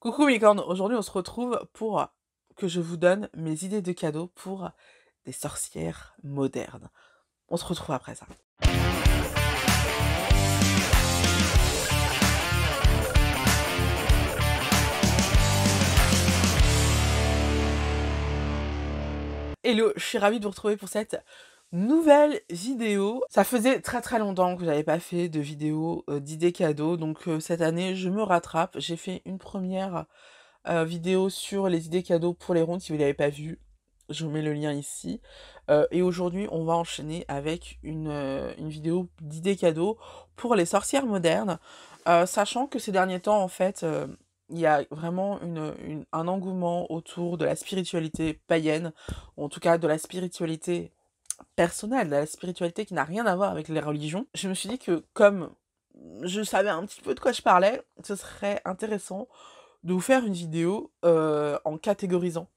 Coucou mes cornes, aujourd'hui on se retrouve pour que je vous donne mes idées de cadeaux pour des sorcières modernes. On se retrouve après ça. Hello, je suis ravie de vous retrouver pour cette nouvelle vidéo. Ça faisait très longtemps que j'avais pas fait de vidéo d'idées cadeaux, donc cette année je me rattrape. J'ai fait une première vidéo sur les idées cadeaux pour les rondes, si vous l'avez pas vu. Je vous mets le lien ici. Et aujourd'hui, on va enchaîner avec une vidéo d'idées cadeaux pour les sorcières modernes. Sachant que ces derniers temps, en fait, il y a vraiment un engouement autour de la spiritualité païenne, ou en tout cas de la spiritualité personnelle, de la spiritualité qui n'a rien à voir avec les religions. Je me suis dit que comme je savais un petit peu de quoi je parlais, ce serait intéressant de vous faire une vidéo en catégorisant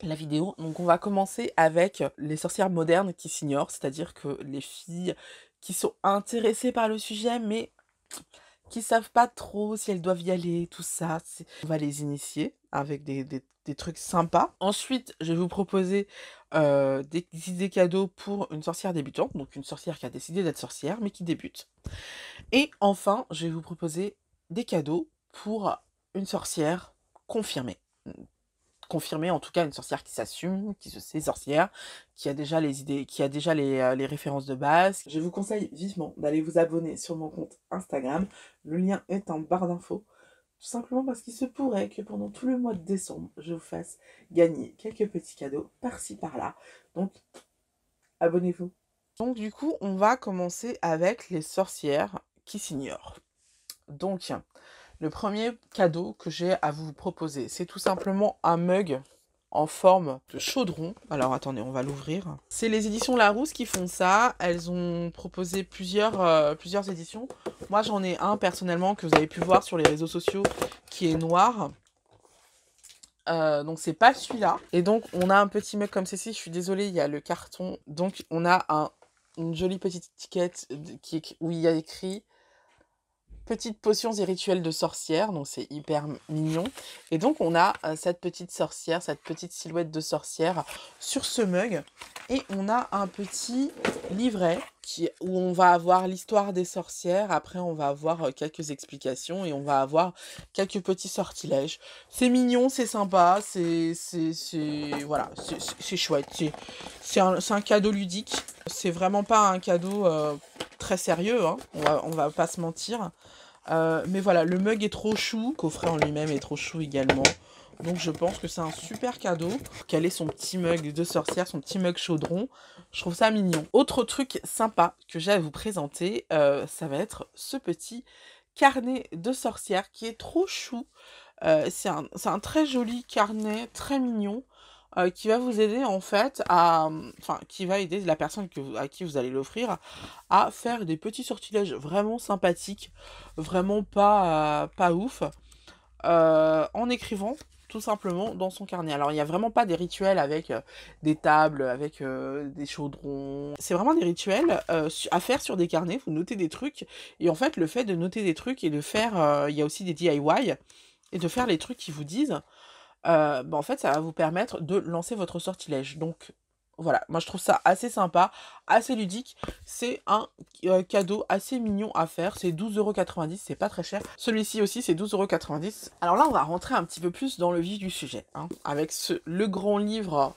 la vidéo. Donc on va commencer avec les sorcières modernes qui s'ignorent, c'est-à-dire que les filles qui sont intéressées par le sujet mais qui savent pas trop si elles doivent y aller, tout ça. On va les initier avec des trucs sympas. Ensuite, je vais vous proposer des idées cadeaux pour une sorcière débutante, donc une sorcière qui a décidé d'être sorcière mais qui débute. Et enfin, je vais vous proposer des cadeaux pour une sorcière confirmée. Confirmée, en tout cas, une sorcière qui s'assume, qui se sait sorcière, qui a déjà les idées, qui a déjà les références de base. Je vous conseille vivement d'aller vous abonner sur mon compte Instagram. Le lien est en barre d'infos. Tout simplement parce qu'il se pourrait que pendant tout le mois de décembre, je vous fasse gagner quelques petits cadeaux par-ci par-là. Donc, abonnez-vous. Donc, du coup, on va commencer avec les sorcières qui s'ignorent. Donc, le premier cadeau que j'ai à vous proposer, c'est tout simplement un mug en forme de chaudron. Alors attendez, on va l'ouvrir. C'est les éditions Larousse qui font ça. Elles ont proposé plusieurs éditions. Moi j'en ai un personnellement que vous avez pu voir sur les réseaux sociaux qui est noir. Donc c'est pas celui-là. Et donc on a un petit mug comme ceci. Je suis désolée, il y a le carton. Donc on a une jolie petite étiquette où il y a écrit petites potions et rituels de sorcière, donc c'est hyper mignon. Et donc on a cette petite sorcière, cette petite silhouette de sorcière sur ce mug. Et on a un petit livret où on va avoir l'histoire des sorcières. Après on va avoir quelques explications et on va avoir quelques petits sortilèges. C'est mignon, c'est sympa, voilà, c'est chouette. C'est un cadeau ludique. C'est vraiment pas un cadeau très sérieux, hein. On va pas se mentir. Mais voilà, le mug est trop chou, le coffret en lui-même est trop chou également. Donc je pense que c'est un super cadeau. Quel est son petit mug de sorcière, son petit mug chaudron. Je trouve ça mignon. Autre truc sympa que j'ai à vous présenter, ça va être ce petit carnet de sorcière qui est trop chou. C'est un très joli carnet, très mignon. Qui va vous aider en fait qui va aider la personne à qui vous allez l'offrir à faire des petits sortilèges vraiment sympathiques, vraiment pas ouf, en écrivant tout simplement dans son carnet. Alors il n'y a vraiment pas des rituels avec des tables, avec des chaudrons. C'est vraiment des rituels à faire sur des carnets, vous notez des trucs, et en fait le fait de noter des trucs et de faire, il y a aussi des DIY, et de faire les trucs qui vous disent, en fait, ça va vous permettre de lancer votre sortilège. Donc, voilà, moi je trouve ça assez sympa, assez ludique. C'est un cadeau assez mignon à faire. C'est 12,90 €, c'est pas très cher. Celui-ci aussi, c'est 12,90 €. Alors là, on va rentrer un petit peu plus dans le vif du sujet, hein, avec le grand livre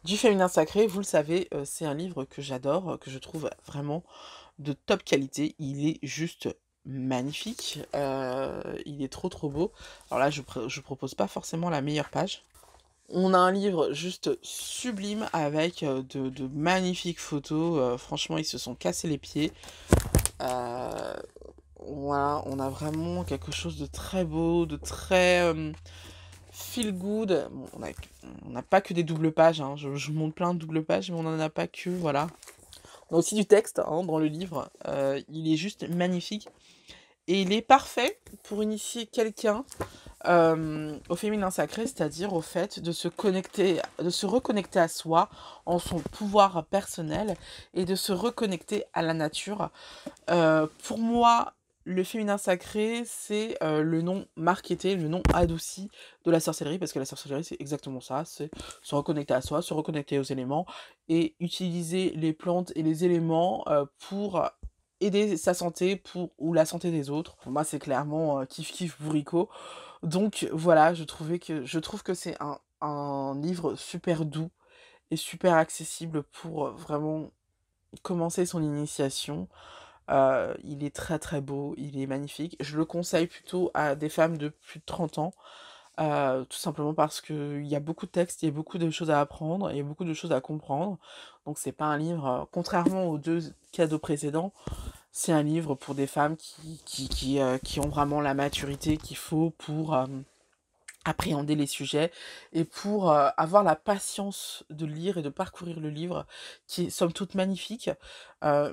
du féminin sacré. Vous le savez, c'est un livre que j'adore, que je trouve vraiment de top qualité. Il est juste magnifique, il est trop beau. Alors là, je propose pas forcément la meilleure page. On a un livre juste sublime avec de magnifiques photos. Franchement, ils se sont cassés les pieds. Voilà, on a vraiment quelque chose de très beau, de très feel good. Bon, on n'a pas que des doubles pages, hein. Je montre plein de doubles pages, mais on n'en a pas que, voilà. On a aussi du texte, hein, dans le livre. Il est juste magnifique. Et il est parfait pour initier quelqu'un au féminin sacré, c'est-à-dire au fait de se reconnecter à soi, en son pouvoir personnel, et de se reconnecter à la nature. Pour moi, Le féminin sacré, c'est, le nom marketé, le nom adouci de la sorcellerie, parce que la sorcellerie, c'est exactement ça, c'est se reconnecter à soi, se reconnecter aux éléments et utiliser les plantes et les éléments, pour aider sa santé pour ou la santé des autres. Pour moi, c'est clairement, kiff kiff bourricot. Donc voilà, je trouve que c'est un livre super doux et super accessible pour, vraiment commencer son initiation. Il est très, très beau, il est magnifique. Je le conseille plutôt à des femmes de plus de 30 ans, tout simplement parce qu'il y a beaucoup de textes, il y a beaucoup de choses à apprendre, il y a beaucoup de choses à comprendre. Donc c'est pas un livre, contrairement aux 2 cadeaux précédents, c'est un livre pour des femmes qui ont vraiment la maturité qu'il faut pour, appréhender les sujets et pour, avoir la patience de lire et de parcourir le livre qui est somme toute magnifique,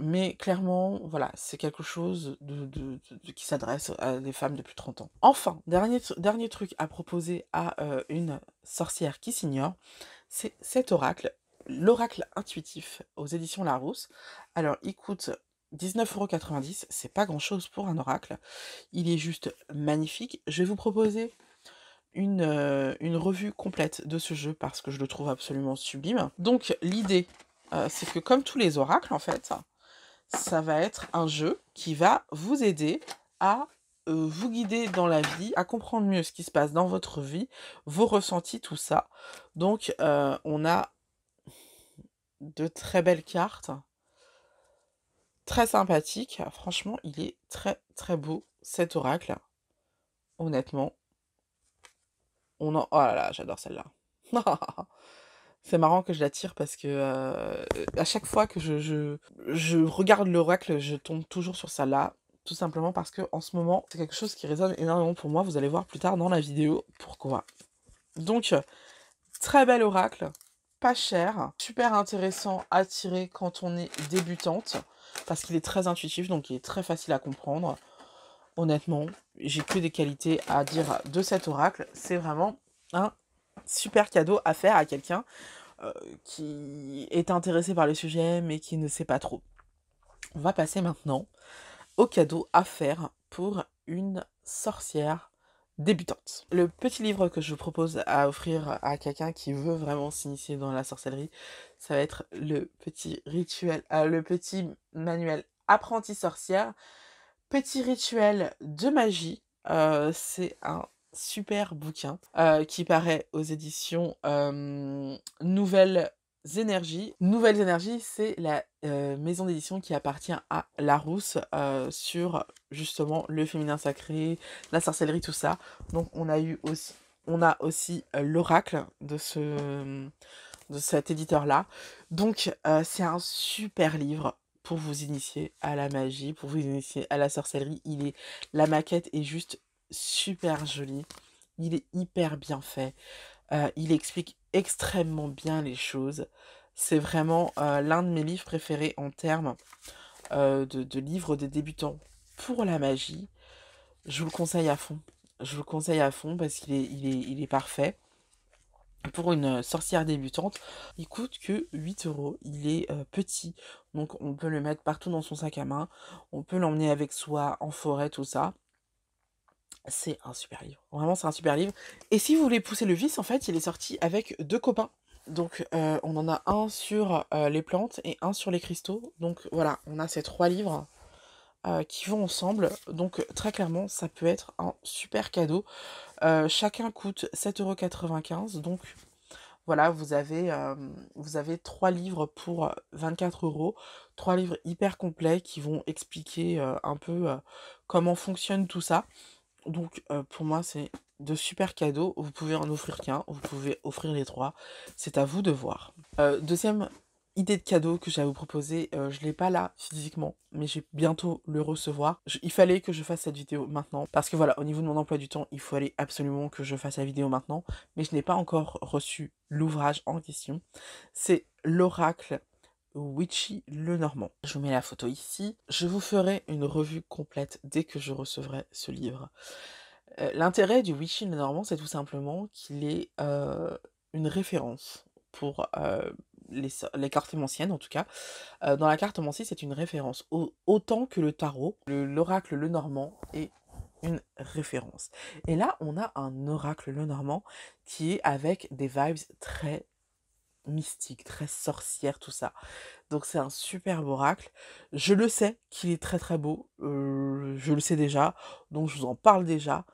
mais clairement, voilà, c'est quelque chose de qui s'adresse à des femmes de plus de 30 ans. Enfin, dernier truc à proposer à, une sorcière qui s'ignore, c'est cet oracle, l'oracle intuitif aux éditions Larousse. Alors il coûte 19,90 €, c'est pas grand-chose pour un oracle. Il est juste magnifique. Je vais vous proposer une revue complète de ce jeu parce que je le trouve absolument sublime. Donc l'idée, c'est que comme tous les oracles en fait, ça va être un jeu qui va vous aider à, vous guider dans la vie, à comprendre mieux ce qui se passe dans votre vie, vos ressentis, tout ça. Donc, on a de très belles cartes, très sympathiques. Franchement, il est très, très beau cet oracle, honnêtement. Oh là là, j'adore celle-là. C'est marrant que je la tire parce que, à chaque fois que je regarde l'oracle, je tombe toujours sur celle-là, tout simplement parce que en ce moment, c'est quelque chose qui résonne énormément pour moi. Vous allez voir plus tard dans la vidéo pourquoi. Donc, très bel oracle, pas cher, super intéressant à tirer quand on est débutante, parce qu'il est très intuitif, donc il est très facile à comprendre. Honnêtement, j'ai que des qualités à dire de cet oracle. C'est vraiment un super cadeau à faire à quelqu'un qui est intéressé par le sujet mais qui ne sait pas trop. On va passer maintenant au cadeau à faire pour une sorcière débutante. Le petit livre que je vous propose à offrir à quelqu'un qui veut vraiment s'initier dans la sorcellerie, ça va être le petit rituel, le petit manuel apprenti sorcière, petit rituel de magie. C'est un super bouquin qui paraît aux éditions Nouvelles Énergies. Nouvelles Énergies, c'est la maison d'édition qui appartient à Larousse sur justement le féminin sacré, la sorcellerie, tout ça. Donc on a aussi l'oracle de cet éditeur-là. Donc c'est un super livre pour vous initier à la magie, pour vous initier à la sorcellerie. La maquette est juste super jolie. Il est hyper bien fait. Il explique extrêmement bien les choses. C'est vraiment l'un de mes livres préférés en termes de livres des débutants pour la magie. Je vous le conseille à fond. Je vous le conseille à fond parce qu'il est parfait. Pour une sorcière débutante, il coûte que 8 €. Il est petit, donc on peut le mettre partout dans son sac à main. On peut l'emmener avec soi en forêt, tout ça. C'est un super livre. Vraiment, c'est un super livre. Et si vous voulez pousser le vice, en fait, il est sorti avec 2 copains. Donc, on en a un sur les plantes et un sur les cristaux. Donc voilà, on a ces 3 livres qui vont ensemble. Donc très clairement, ça peut être un super cadeau. Chacun coûte 7,95 €. Donc voilà, vous avez 3 livres pour 24 €. 3 livres hyper complets qui vont expliquer un peu comment fonctionne tout ça. Donc pour moi, c'est de super cadeaux. Vous pouvez en offrir qu'un, vous pouvez offrir les 3. C'est à vous de voir. Deuxième idée de cadeau que j'ai à vous proposer, je l'ai pas là physiquement, mais j'ai bientôt le recevoir. Il fallait que je fasse cette vidéo maintenant, parce que voilà, au niveau de mon emploi du temps, il fallait absolument que je fasse la vidéo maintenant, mais je n'ai pas encore reçu l'ouvrage en question. C'est l'oracle Witchy Lenormand. Je vous mets la photo ici. Je vous ferai une revue complète dès que je recevrai ce livre. L'intérêt du Witchy Lenormand, c'est tout simplement qu'il est une référence pour les cartomanciennes en tout cas. Dans la cartomancie, c'est une référence. Autant que le tarot, l'oracle Lenormand est une référence. Et là, on a un oracle Lenormand qui est avec des vibes très mystiques, très sorcières, tout ça. Donc c'est un superbe oracle. Je le sais qu'il est très très beau. Je le sais déjà, donc je vous en parle déjà.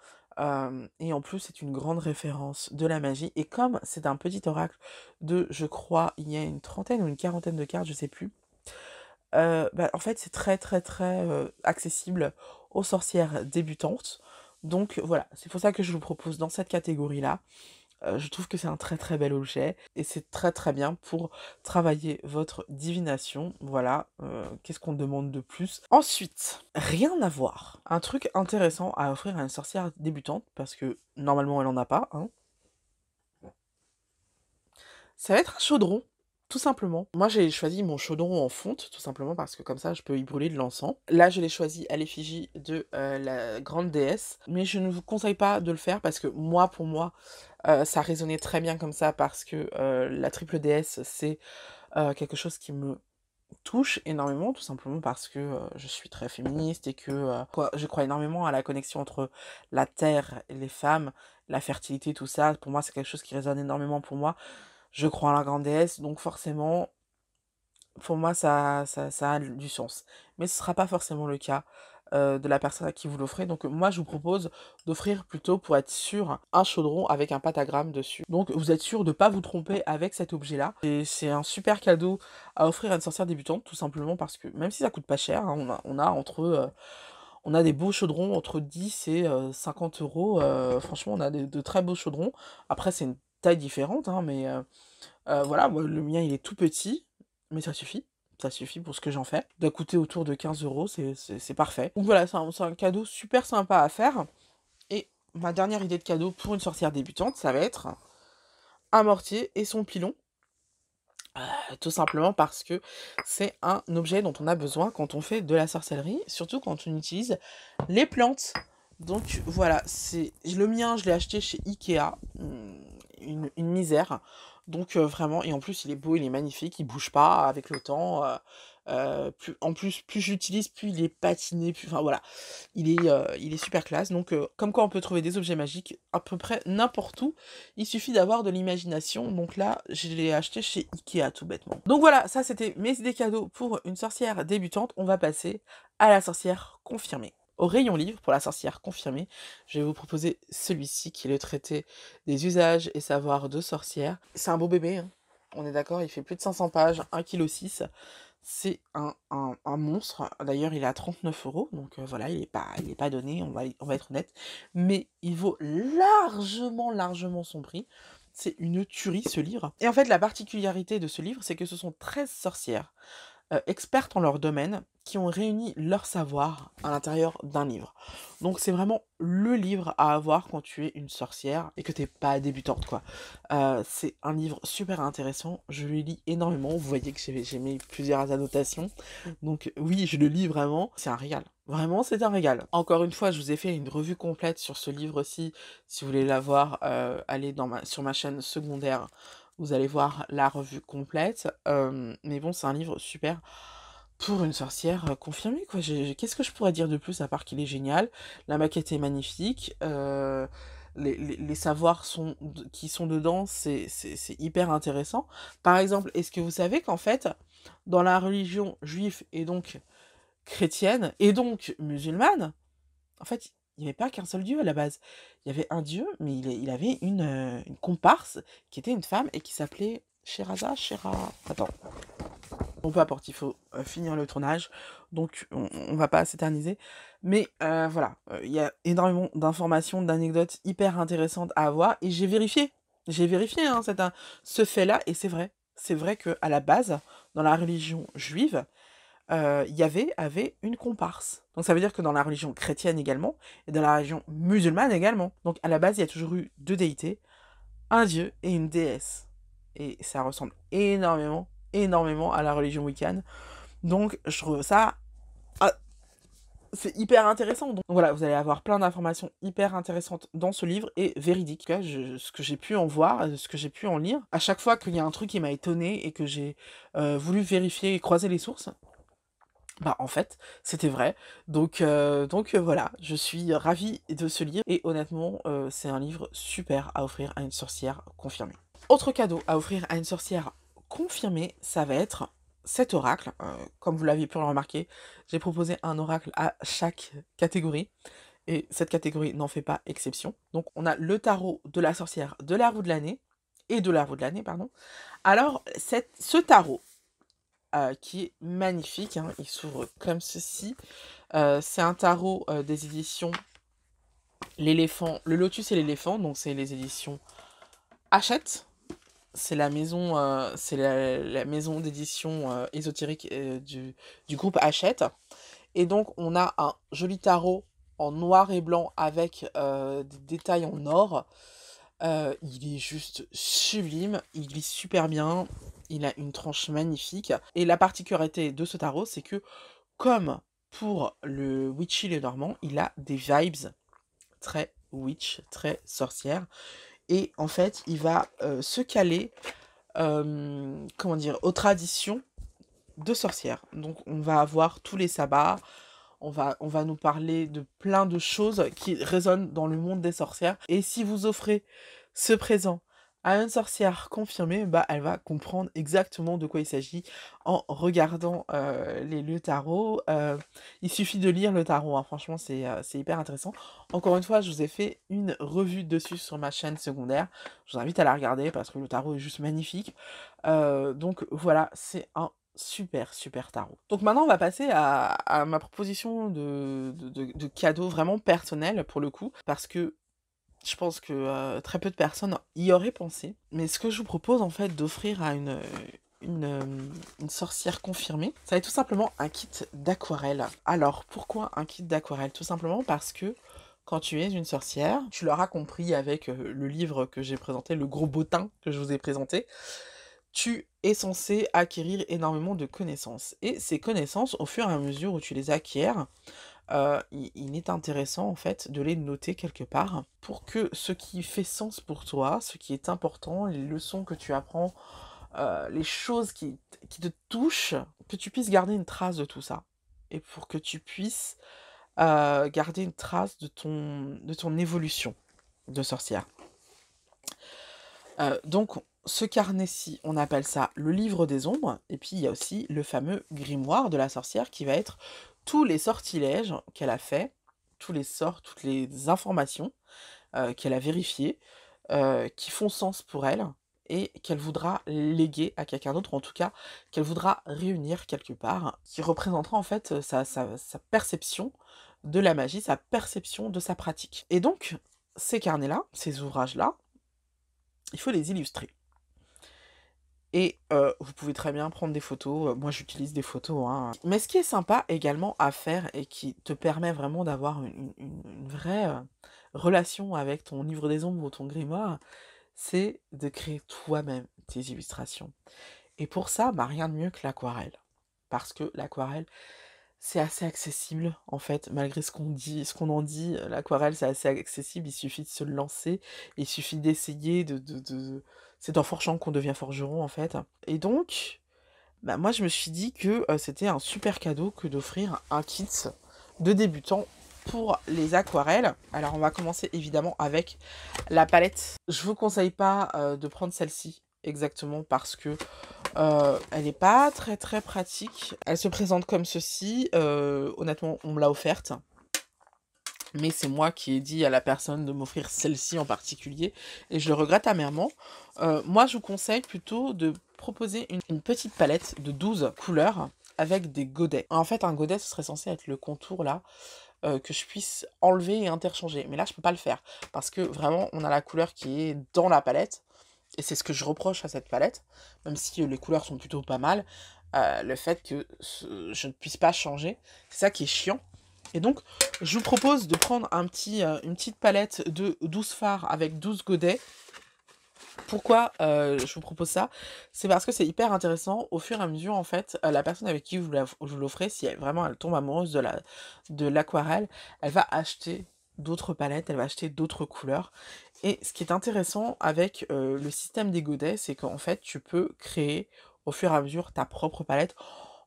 Et en plus, c'est une grande référence de la magie. Et comme c'est un petit oracle de, je crois, il y a une trentaine ou une quarantaine de cartes, je sais plus. Bah, en fait, c'est très très très accessible aux sorcières débutantes. Donc voilà, c'est pour ça que je vous propose dans cette catégorie-là. Je trouve que c'est un très très bel objet et c'est très très bien pour travailler votre divination. Voilà, qu'est-ce qu'on demande de plus? Ensuite, rien à voir. Un truc intéressant à offrir à une sorcière débutante, parce que normalement elle en a pas, hein. Ça va être un chaudron, tout simplement. Moi, j'ai choisi mon chaudron en fonte, tout simplement parce que comme ça, je peux y brûler de l'encens. Là, je l'ai choisi à l'effigie de la grande déesse, mais je ne vous conseille pas de le faire parce que moi, pour moi, ça résonnait très bien comme ça parce que la triple déesse, c'est quelque chose qui me touche énormément, tout simplement parce que je suis très féministe et que je crois énormément à la connexion entre la terre et les femmes, la fertilité, tout ça. Pour moi, c'est quelque chose qui résonne énormément pour moi. Je crois en la grande déesse, donc forcément, pour moi, ça a du sens. Mais ce sera pas forcément le cas de la personne à qui vous l'offrez. Donc moi, je vous propose d'offrir plutôt, pour être sûr, un chaudron avec un pentagramme dessus. Donc vous êtes sûr de ne pas vous tromper avec cet objet-là. Et c'est un super cadeau à offrir à une sorcière débutante, tout simplement parce que, même si ça coûte pas cher, hein, on a des beaux chaudrons entre 10 et 50 euros. Franchement, on a de très beaux chaudrons. Après, c'est une taille différente, hein, mais voilà, moi, le mien, il est tout petit, mais ça suffit. Ça suffit pour ce que j'en fais. Il doit coûter autour de 15 euros, c'est parfait. Donc voilà, c'est un cadeau super sympa à faire. Et ma dernière idée de cadeau pour une sorcière débutante, ça va être un mortier et son pilon. Tout simplement parce que c'est un objet dont on a besoin quand on fait de la sorcellerie, surtout quand on utilise les plantes. Donc voilà, c'est le mien, je l'ai acheté chez Ikea, une misère. Donc vraiment, et en plus il est beau, il est magnifique, il bouge pas avec le temps. En plus, plus j'utilise, plus il est patiné, plus, enfin voilà, il est super classe. Donc comme quoi on peut trouver des objets magiques à peu près n'importe où. Il suffit d'avoir de l'imagination. Donc là, je l'ai acheté chez Ikea tout bêtement. Donc voilà, ça c'était mes idées cadeaux pour une sorcière débutante. On va passer à la sorcière confirmée. Au rayon livre, pour la sorcière confirmée, je vais vous proposer celui-ci qui est le traité des usages et savoirs de sorcière. C'est un beau bébé, hein. On est d'accord, il fait plus de 500 pages, 1,6 kg. C'est un monstre. D'ailleurs, il est à 39 euros, donc voilà, il est pas donné, on va être honnête. Mais il vaut largement, largement son prix. C'est une tuerie, ce livre. Et en fait, la particularité de ce livre, c'est que ce sont 13 sorcières expertes en leur domaine qui ont réuni leur savoir à l'intérieur d'un livre. Donc c'est vraiment le livre à avoir quand tu es une sorcière et que t'es pas débutante, quoi. C'est un livre super intéressant, je le lis énormément, vous voyez que j'ai mis plusieurs annotations, donc oui, je le lis vraiment, c'est un régal. Vraiment, c'est un régal. Encore une fois, je vous ai fait une revue complète sur ce livre-ci. Si vous voulez la voir, allez sur ma chaîne secondaire. Vous allez voir la revue complète. Mais bon, c'est un livre super pour une sorcière confirmée, quoi. Qu'est-ce que je pourrais dire de plus à part qu'il est génial? La maquette est magnifique. Les savoirs qui sont dedans, c'est hyper intéressant. Par exemple, est-ce que vous savez qu'en fait, dans la religion juive et donc chrétienne et donc musulmane, en fait, il n'y avait pas qu'un seul dieu à la base. Il y avait un dieu, mais il avait une comparse qui était une femme et qui s'appelait Attends. Bon, peu importe, il faut finir le tournage, donc on va pas s'éterniser. Mais voilà, il y a énormément d'informations, d'anecdotes hyper intéressantes à avoir, et j'ai vérifié. J'ai vérifié hein, ce fait-là, et c'est vrai. C'est vrai qu'à la base, dans la religion juive, il avait une comparse. Donc ça veut dire que dans la religion chrétienne également, et dans la religion musulmane également. Donc à la base, il y a toujours eu deux déités, un dieu et une déesse. Et ça ressemble énormément à la religion wiccan. Donc je trouve ça c'est hyper intéressant. Donc voilà, vous allez avoir plein d'informations hyper intéressantes dans ce livre et véridiques. En tout cas, ce que j'ai pu en voir, ce que j'ai pu en lire, à chaque fois qu'il y a un truc qui m'a étonné et que j'ai voulu vérifier et croiser les sources, bah en fait, c'était vrai. Donc voilà, je suis ravie de ce livre et honnêtement, c'est un livre super à offrir à une sorcière confirmée. Autre cadeau à offrir à une sorcière confirmée, ça va être cet oracle. Comme vous l'avez pu le remarquer, j'ai proposé un oracle à chaque catégorie et cette catégorie n'en fait pas exception. Donc on a le tarot de la sorcière de la roue de l'année et de la roue de l'année, pardon. Alors ce tarot, qui est magnifique, hein, il s'ouvre comme ceci. C'est un tarot des éditions L'éléphant, le lotus et l'éléphant, donc c'est les éditions Hachette. C'est la maison, c'est la maison d'édition ésotérique du groupe Hachette. Et donc on a un joli tarot en noir et blanc avec des détails en or. Il est juste sublime, il glisse super bien, il a une tranche magnifique. Et la particularité de ce tarot, c'est que comme pour le Witchy le Normand, il a des vibes très witch, très sorcière. Et en fait, il va se caler, comment dire, aux traditions de sorcières. Donc on va avoir tous les sabbats, on va nous parler de plein de choses qui résonnent dans le monde des sorcières. Et si vous offrez ce présent à une sorcière confirmée, bah elle va comprendre exactement de quoi il s'agit en regardant le tarot. Il suffit de lire le tarot, hein. Franchement c'est hyper intéressant. Encore une fois, je vous ai fait une revue dessus sur ma chaîne secondaire. Je vous invite à la regarder parce que le tarot est juste magnifique. Donc voilà, c'est un super tarot. Donc maintenant on va passer à ma proposition de cadeau vraiment personnel pour le coup, parce que je pense que très peu de personnes y auraient pensé. Mais ce que je vous propose en fait d'offrir à une sorcière confirmée, ça va être tout simplement un kit d'aquarelle. Alors pourquoi un kit d'aquarelle? Tout simplement parce que quand tu es une sorcière, tu l'auras compris avec le livre que j'ai présenté, le gros bottin que je vous ai présenté, tu es censé acquérir énormément de connaissances. Et ces connaissances, au fur et à mesure où tu les acquiers, il est intéressant en fait de les noter quelque part pour que ce qui fait sens pour toi, ce qui est important, les leçons que tu apprends, les choses qui te touchent, que tu puisses garder une trace de tout ça. Et pour que tu puisses garder une trace de ton évolution de sorcière. Donc, ce carnet-ci, on appelle ça le livre des ombres, et puis il y a aussi le fameux grimoire de la sorcière qui va être tous les sortilèges qu'elle a fait, tous les sorts, toutes les informations qu'elle a vérifiées, qui font sens pour elle, et qu'elle voudra léguer à quelqu'un d'autre, en tout cas, qu'elle voudra réunir quelque part, qui représentera en fait sa perception de la magie, sa perception de sa pratique. Et donc, ces carnets-là, ces ouvrages-là, il faut les illustrer. Et vous pouvez très bien prendre des photos, moi j'utilise des photos, hein. Mais ce qui est sympa également à faire et qui te permet vraiment d'avoir une vraie relation avec ton livre des ombres ou ton grimoire, c'est de créer toi-même tes illustrations. Et pour ça, bah, rien de mieux que l'aquarelle. Parce que l'aquarelle, c'est assez accessible, en fait, malgré ce qu'on en dit, l'aquarelle, c'est assez accessible, il suffit de se lancer, il suffit d'essayer c'est en forgeant qu'on devient forgeron, en fait. Et donc, bah, moi, je me suis dit que c'était un super cadeau que d'offrir un kit de débutant pour les aquarelles. Alors, on va commencer évidemment avec la palette. Je vous conseille pas de prendre celle-ci, exactement, parce que elle est pas très pratique. Elle se présente comme ceci. Honnêtement, on me l'a offerte. Mais c'est moi qui ai dit à la personne de m'offrir celle-ci en particulier. Et je le regrette amèrement. Moi, je vous conseille plutôt de proposer une petite palette de 12 couleurs avec des godets. En fait, un godet, ce serait censé être le contour là, que je puisse enlever et interchanger. Mais là, je peux pas le faire. Parce que vraiment, on a la couleur qui est dans la palette. Et c'est ce que je reproche à cette palette, même si les couleurs sont plutôt pas mal, le fait que je ne puisse pas changer, c'est ça qui est chiant. Et donc, je vous propose de prendre une petite palette de 12 fards avec 12 godets, Pourquoi, je vous propose ça? C'est parce que c'est hyper intéressant. Au fur et à mesure, en fait, la personne avec qui vous l'offrez, si elle vraiment elle tombe amoureuse de l'aquarelle, elle va acheter d'autres palettes, elle va acheter d'autres couleurs et ce qui est intéressant avec, le système des godets, c'est qu'en fait, tu peux créer au fur et à mesure ta propre palette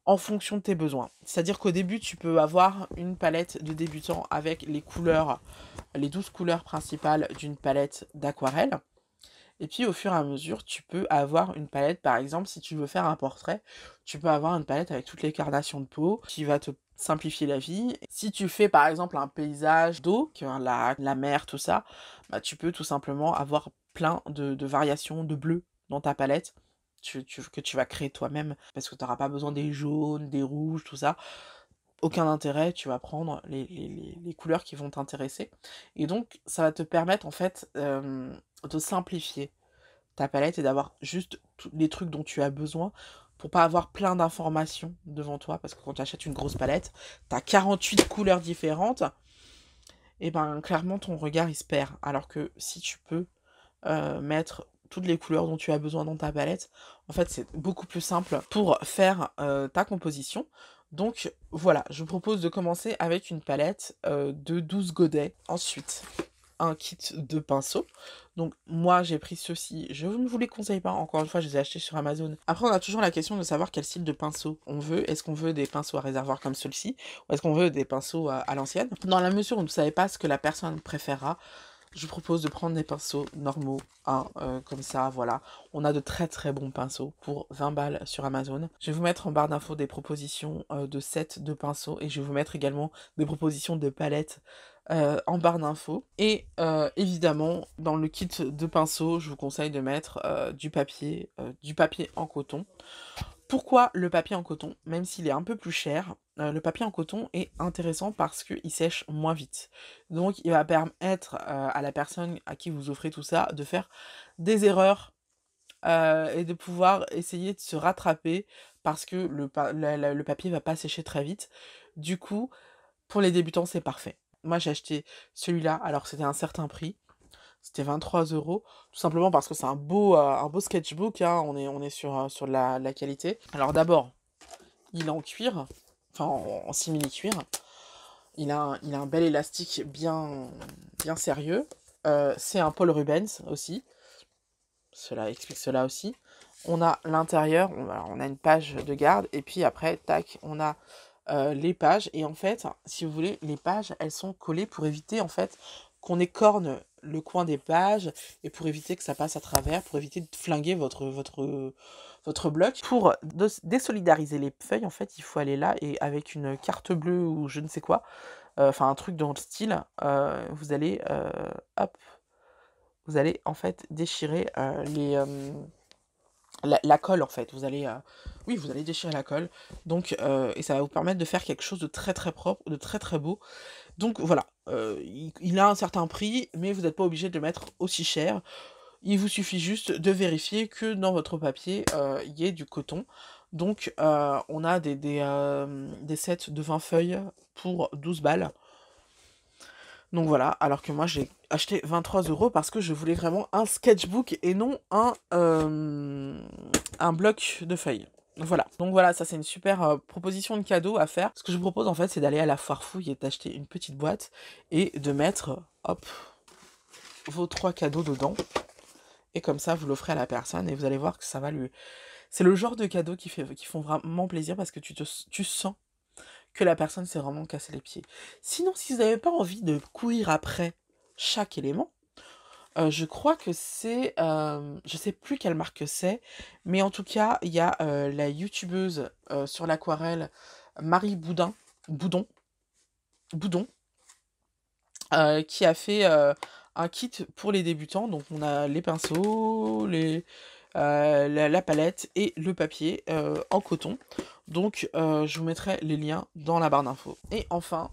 en fonction de tes besoins. C'est-à-dire qu'au début, tu peux avoir une palette de débutant avec les couleurs, les 12 couleurs principales d'une palette d'aquarelle. Et puis au fur et à mesure, tu peux avoir une palette, par exemple, si tu veux faire un portrait, tu peux avoir une palette avec toutes les carnations de peau qui va te simplifier la vie. Si tu fais par exemple un paysage d'eau, que la mer, tout ça, bah, tu peux tout simplement avoir plein de variations de bleu dans ta palette que tu vas créer toi-même parce que tu n'auras pas besoin des jaunes, des rouges, tout ça. Aucun intérêt, tu vas prendre les couleurs qui vont t'intéresser. Et donc, ça va te permettre en fait de simplifier ta palette et d'avoir juste tous les trucs dont tu as besoin pour pas avoir plein d'informations devant toi. Parce que quand tu achètes une grosse palette, tu as 48 couleurs différentes, et ben clairement ton regard il se perd. Alors que si tu peux mettre toutes les couleurs dont tu as besoin dans ta palette, en fait c'est beaucoup plus simple pour faire ta composition. Donc voilà, je vous propose de commencer avec une palette de 12 godets. Ensuite, un kit de pinceaux. Donc moi j'ai pris ceux-ci, je ne vous les conseille pas, encore une fois je les ai achetés sur Amazon. Après on a toujours la question de savoir quel style de pinceau on veut. Est-ce qu'on veut des pinceaux à réservoir comme ceux-ci ou est-ce qu'on veut des pinceaux à l'ancienne? Dans la mesure où vous ne savez pas ce que la personne préférera, je vous propose de prendre des pinceaux normaux, hein, comme ça, voilà. On a de très très bons pinceaux pour 20 balles sur Amazon. Je vais vous mettre en barre d'infos des propositions de sets de pinceaux et je vais vous mettre également des propositions de palettes en barre d'infos. Et évidemment, dans le kit de pinceaux, je vous conseille de mettre du papier en coton. Pourquoi le papier en coton? Même s'il est un peu plus cher, le papier en coton est intéressant parce qu'il sèche moins vite. Donc il va permettre à la personne à qui vous offrez tout ça de faire des erreurs et de pouvoir essayer de se rattraper parce que le papier va pas sécher très vite. Du coup, pour les débutants, c'est parfait. Moi, j'ai acheté celui-là, alors c'était un certain prix. C'était 23 €, tout simplement parce que c'est un beau sketchbook, hein, on est sur la qualité. Alors d'abord, il est en cuir, enfin en simili-cuir. Il a un bel élastique bien sérieux. C'est un Paul Rubens aussi. Cela explique cela aussi. On a l'intérieur, on a une page de garde, et puis après, tac, on a les pages. Et en fait, si vous voulez, les pages, elles sont collées pour éviter en fait qu'on écorne le coin des pages et pour éviter que ça passe à travers, pour éviter de flinguer votre bloc. Pour désolidariser les feuilles, en fait, il faut aller là et avec une carte bleue ou je ne sais quoi, enfin un truc dans le style, vous allez, hop, vous allez en fait déchirer la colle en fait. Oui, vous allez déchirer la colle. Donc, et ça va vous permettre de faire quelque chose de très très propre, de très très beau. Donc voilà, il a un certain prix, mais vous n'êtes pas obligé de le mettre aussi cher. Il vous suffit juste de vérifier que dans votre papier, il y ait du coton. Donc, on a des sets de 20 feuilles pour 12 balles. Donc voilà, alors que moi j'ai acheté 23 € parce que je voulais vraiment un sketchbook et non un bloc de feuilles. Donc voilà, ça c'est une super proposition de cadeau à faire. Ce que je vous propose en fait, c'est d'aller à la foire fouille et d'acheter une petite boîte et de mettre, hop, vos 3 cadeaux dedans. Et comme ça, vous l'offrez à la personne et vous allez voir que ça va lui... C'est le genre de cadeaux qui font vraiment plaisir parce que tu sens que la personne s'est vraiment cassé les pieds. Sinon, si vous n'avez pas envie de courir après chaque élément, je crois que c'est... je sais plus quelle marque c'est, mais en tout cas, il y a la youtubeuse sur l'aquarelle, Marie Boudon, qui a fait un kit pour les débutants. Donc on a les pinceaux, la palette et le papier en coton. Donc je vous mettrai les liens dans la barre d'infos. Et enfin,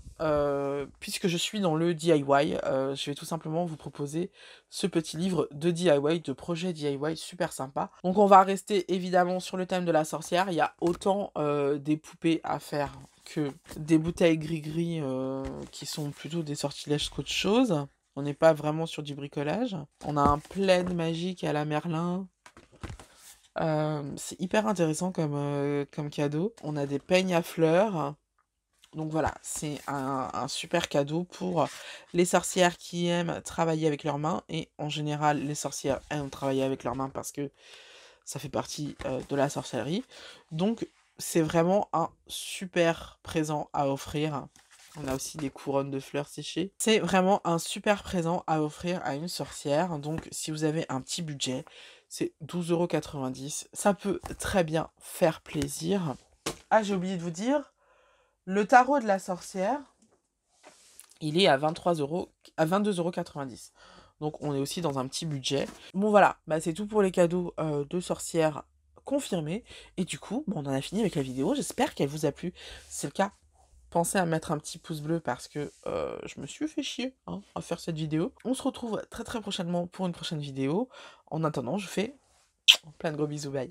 puisque je suis dans le DIY, je vais tout simplement vous proposer ce petit livre de DIY, de projet DIY super sympa. Donc on va rester évidemment sur le thème de la sorcière. Il y a autant des poupées à faire que des bouteilles gris-gris qui sont plutôt des sortilèges qu'autre chose. On n'est pas vraiment sur du bricolage. On a un plaid magique à la Merlin. C'est hyper intéressant comme cadeau. On a des peignes à fleurs. Donc voilà, c'est un super cadeau pour les sorcières qui aiment travailler avec leurs mains. Et en général, les sorcières aiment travailler avec leurs mains parce que ça fait partie de la sorcellerie. Donc c'est vraiment un super présent à offrir. On a aussi des couronnes de fleurs séchées. C'est vraiment un super présent à offrir à une sorcière. Donc si vous avez un petit budget, c'est 12,90 €. Ça peut très bien faire plaisir. Ah, j'ai oublié de vous dire, le tarot de la sorcière, il est à 22,90 €. Donc on est aussi dans un petit budget. Bon voilà, bah, c'est tout pour les cadeaux de sorcières confirmés. Et du coup, bon, on en a fini avec la vidéo. J'espère qu'elle vous a plu. Si c'est le cas, pensez à mettre un petit pouce bleu parce que je me suis fait chier hein, à faire cette vidéo. On se retrouve très très prochainement pour une prochaine vidéo. En attendant, je fais plein de gros bisous, bye.